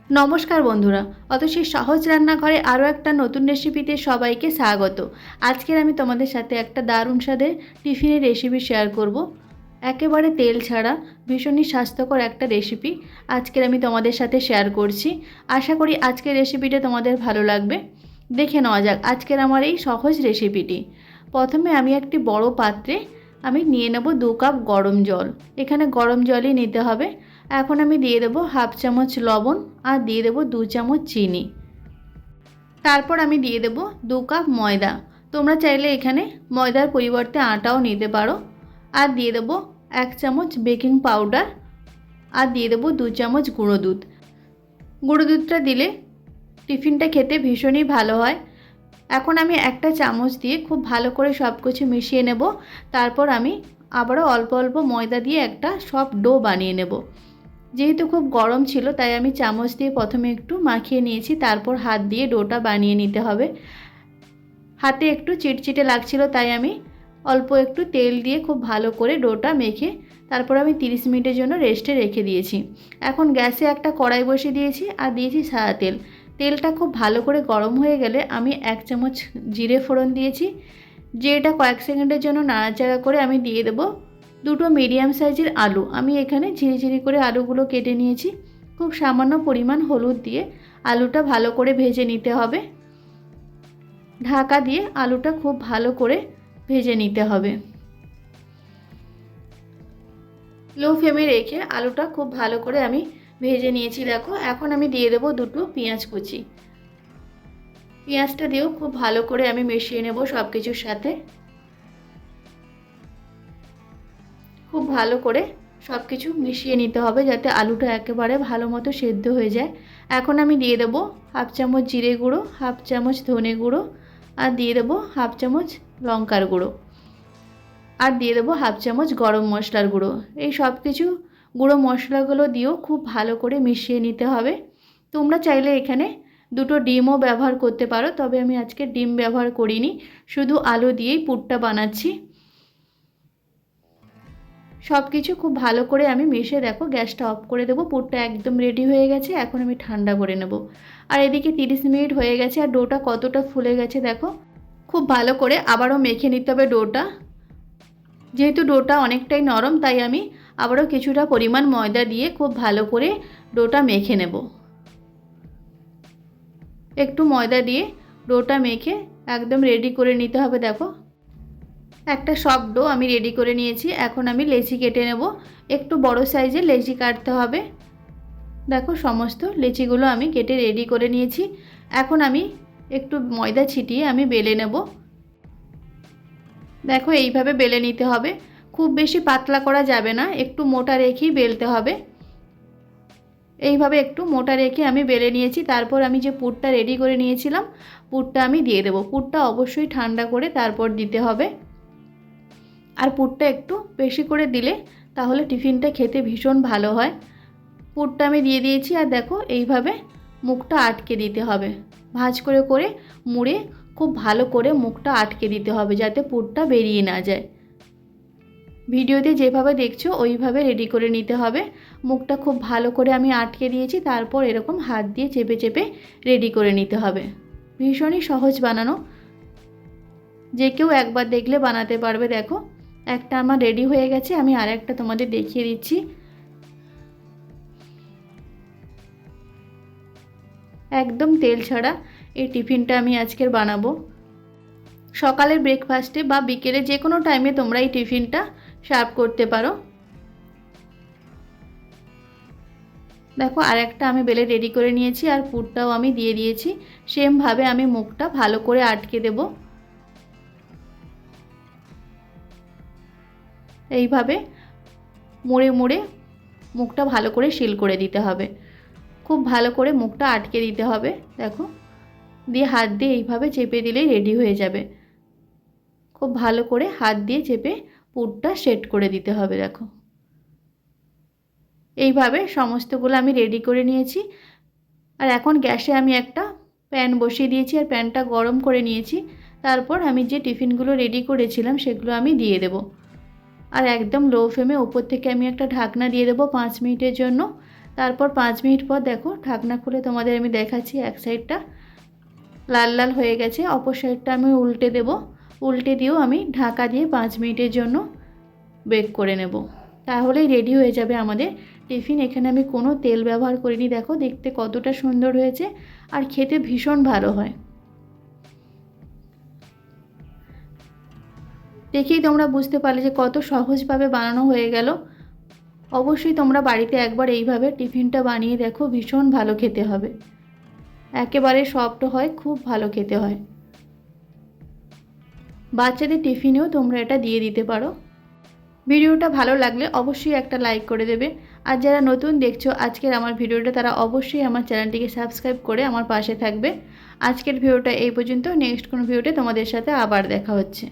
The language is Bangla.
নমস্কার বন্ধুরা, অতসী সহজ রান্নাঘরে আরও একটা নতুন রেসিপিতে সবাইকে স্বাগত। আজকের আমি তোমাদের সাথে একটা দারুণ স্বাদের টিফিনের রেসিপি শেয়ার করব। একেবারে তেল ছাড়া ভীষণই স্বাস্থ্যকর একটা রেসিপি আজকের আমি তোমাদের সাথে শেয়ার করছি। আশা করি আজকের রেসিপিটা তোমাদের ভালো লাগবে। দেখে নেওয়া যাক আজকের আমার এই সহজ রেসিপিটি। প্রথমে আমি একটি বড় পাত্রে আমি নিয়ে নেব 2 কাপ গরম জল। এখানে গরম জলই নিতে হবে। এখন আমি দিয়ে দেবো হাফ চামচ লবণ আর দিয়ে দেবো 2 চামচ চিনি। তারপর আমি দিয়ে দেবো 2 কাপ ময়দা। তোমরা চাইলে এখানে ময়দার পরিবর্তে আটাও নিতে পারো। আর দিয়ে দেবো 1 চামচ বেকিং পাউডার আর দিয়ে দেবো 2 চামচ গুঁড়ো দুধ। গুঁড়ো দুধটা দিলে টিফিনটা খেতে ভীষণই ভালো হয়। এখন আমি একটা চামচ দিয়ে খুব ভালো করে সব কিছু মিশিয়ে নেব। তারপর আমি আবারও অল্প অল্প ময়দা দিয়ে একটা সফট ডো বানিয়ে নেব। যেহেতু খুব গরম ছিল তাই আমি চামচ দিয়ে প্রথমে একটু মাখিয়ে নিয়েছি, তারপর হাত দিয়ে ডোটা বানিয়ে নিতে হবে। হাতে একটু চিটচিটে লাগছিল তাই আমি অল্প একটু তেল দিয়ে খুব ভালো করে ডোটা মেখে তারপর আমি 30 মিনিটের জন্য রেস্টে রেখে দিয়েছি। এখন গ্যাসে একটা কড়াই বসিয়ে দিয়েছি আর দিয়েছি সাদা তেল। তেলটা খুব ভালো করে গরম হয়ে গেলে আমি 1 চামচ জিরে ফোড়ন দিয়েছি। জিরেটা কয়েক সেকেন্ডের জন্য নাড়াচাড়া করে আমি দিয়ে দেবো 2টো মিডিয়াম সাইজের আলু। আমি এখানে ঝিরিঝিরি করে আলুগুলো কেটে নিয়েছি। খুব সামান্য পরিমাণ হলুদ দিয়ে আলুটা ভালো করে ভেজে নিতে হবে। ঢাকা দিয়ে আলুটা খুব ভালো করে ভেজে নিতে হবে। লো ফ্লেমে রেখে আলুটা খুব ভালো করে আমি ভেজে নিয়েছি। দেখো এখন আমি দিয়ে দেবো 2টো পেঁয়াজ কুচি। পেঁয়াজটা দিয়েও খুব ভালো করে আমি মিশিয়ে নেব সব কিছুর সাথে। খুব ভালো করে সব কিছু মিশিয়ে নিতে হবে যাতে আলুটা একেবারে ভালো মতো সেদ্ধ হয়ে যায়। এখন আমি দিয়ে দেবো হাফ চামচ জিরে গুঁড়ো, হাফ চামচ ধনে গুঁড়ো আর দিয়ে দেবো হাফ চামচ লঙ্কার গুঁড়ো আর দিয়ে দেবো হাফ চামচ গরম মশলার গুঁড়ো। এই সব কিছু গুঁড়ো মশলাগুলো দিয়েও খুব ভালো করে মিশিয়ে নিতে হবে। তোমরা চাইলে এখানে 2টো ডিমও ব্যবহার করতে পারো, তবে আমি আজকে ডিম ব্যবহার করিনি, শুধু আলু দিয়েই পুরটা বানাচ্ছি। সব কিছু খুব ভালো করে আমি মিশে দেখো গ্যাসটা অফ করে দেবো। পুরটা একদম রেডি হয়ে গেছে। এখন আমি ঠান্ডা করে নেব। আর এদিকে 30 মিনিট হয়ে গেছে আর ডোটা কতটা ফুলে গেছে দেখো। খুব ভালো করে আবারও মেখে নিতে হবে ডোটা। যেহেতু ডোটা অনেকটাই নরম তাই আমি আবারও কিছুটা পরিমাণ ময়দা দিয়ে খুব ভালো করে ডোটা মেখে নেব। একটু ময়দা দিয়ে ডোটা মেখে একদম রেডি করে নিতে হবে। দেখো একটা সফট ডো আমি রেডি করে নিয়েছি। এখন আমি লেচি কেটে নেব। একটু বড় সাইজের লেচি কাটতে হবে। দেখো সমস্ত লেচিগুলো আমি কেটে রেডি করে নিয়েছি। এখন আমি একটু ময়দা ছিটিয়ে আমি বেলে নেব। দেখো এইভাবে বেলে নিতে হবে। খুব বেশি পাতলা করা যাবে না, একটু মোটা রেখেই বেলতে হবে। এইভাবে একটু মোটা রেখে আমি বেলে নিয়েছি। তারপর আমি যে পুরটা রেডি করে নিয়েছিলাম পুরটা আমি দিয়ে দেবো। পুরটা অবশ্যই ঠান্ডা করে তারপর দিতে হবে। আর পুরটা একটু বেশি করে দিলে তাহলে টিফিনটা খেতে ভীষণ ভালো হয়। পুরটা আমি দিয়ে দিয়েছি আর দেখো এইভাবে মুখটা আটকে দিতে হবে। ভাঁজ করে করে মুড়ে খুব ভালো করে মুখটা আটকে দিতে হবে যাতে পুরটা বেরিয়ে না যায়। ভিডিওতে যেভাবে দেখছো ওইভাবে রেডি করে নিতে হবে। মুখটা খুব ভালো করে আমি আটকে দিয়েছি। তারপর এরকম হাত দিয়ে চেপে চেপে রেডি করে নিতে হবে। ভীষণই সহজ বানানো, যে কেউ একবার দেখলে বানাতে পারবে। দেখো একটা আমার রেডি হয়ে গেছে, আমি আর একটা তোমাদের দেখিয়ে দিচ্ছি। একদম তেল ছাড়া এই টিফিনটা আমি আজকের বানাবো। সকালের ব্রেকফাস্টে বা বিকেলে যে কোনো টাইমে তোমরা এই টিফিনটা সার্ভ করতে পারো। দেখো আর একটা আমি বেলে রেডি করে নিয়েছি আর পুরটাও আমি দিয়ে দিয়েছি। সেমভাবে আমি মুখটা ভালো করে আটকে দেব। এইভাবে মুড়ে মুড়ে মুখটা ভালো করে সিল করে দিতে হবে। খুব ভালো করে মুখটা আটকে দিতে হবে। দেখো দিয়ে হাত দিয়ে এইভাবে চেপে দিলেই রেডি হয়ে যাবে। খুব ভালো করে হাত দিয়ে চেপে পুরটা সেট করে দিতে হবে। দেখো এইভাবে সমস্তগুলো আমি রেডি করে নিয়েছি। আর এখন গ্যাসে আমি একটা প্যান বসিয়ে দিয়েছি আর প্যানটা গরম করে নিয়েছি। তারপর আমি যে টিফিনগুলো রেডি করেছিলাম সেগুলো আমি দিয়ে দেব। আর একদম লো ফ্লেমে উপর থেকে আমি একটা ঢাকনা দিয়ে দেবো 5 মিনিটের জন্য। তারপর 5 মিনিট পর দেখো ঢাকনা খুলে তোমাদের আমি দেখাচ্ছি। এক সাইডটা লাল লাল হয়ে গেছে, অপর সাইডটা আমি উল্টে দেব। উল্টে দিয়েও আমি ঢাকা দিয়ে 5 মিনিটের জন্য বেক করে নেব। তাহলেই রেডি হয়ে যাবে আমাদের টিফিন। এখানে আমি কোনো তেল ব্যবহার করিনি। দেখো দেখতে কতটা সুন্দর হয়েছে আর খেতে ভীষণ ভালো হয়। দেখেই তোমরা বুঝতে পারলে যে কত সহজভাবে বানানো হয়ে গেল। অবশ্যই তোমরা বাড়িতে একবার এইভাবে টিফিনটা বানিয়ে দেখো, ভীষণ ভালো খেতে হবে। একেবারে সফট হয়, খুব ভালো খেতে হয়। বাচ্চাদের টিফিনেও তোমরা এটা দিয়ে দিতে পারো। ভিডিওটা ভালো লাগলে অবশ্যই একটা লাইক করে দেবে। আর যারা নতুন দেখছো আজকের আমার ভিডিওটা, তারা অবশ্যই আমার চ্যানেলটিকে সাবস্ক্রাইব করে আমার পাশে থাকবে। আজকের ভিডিওটা এই পর্যন্ত। নেক্সট কোনো ভিডিওতে তোমাদের সাথে আবার দেখা হচ্ছে।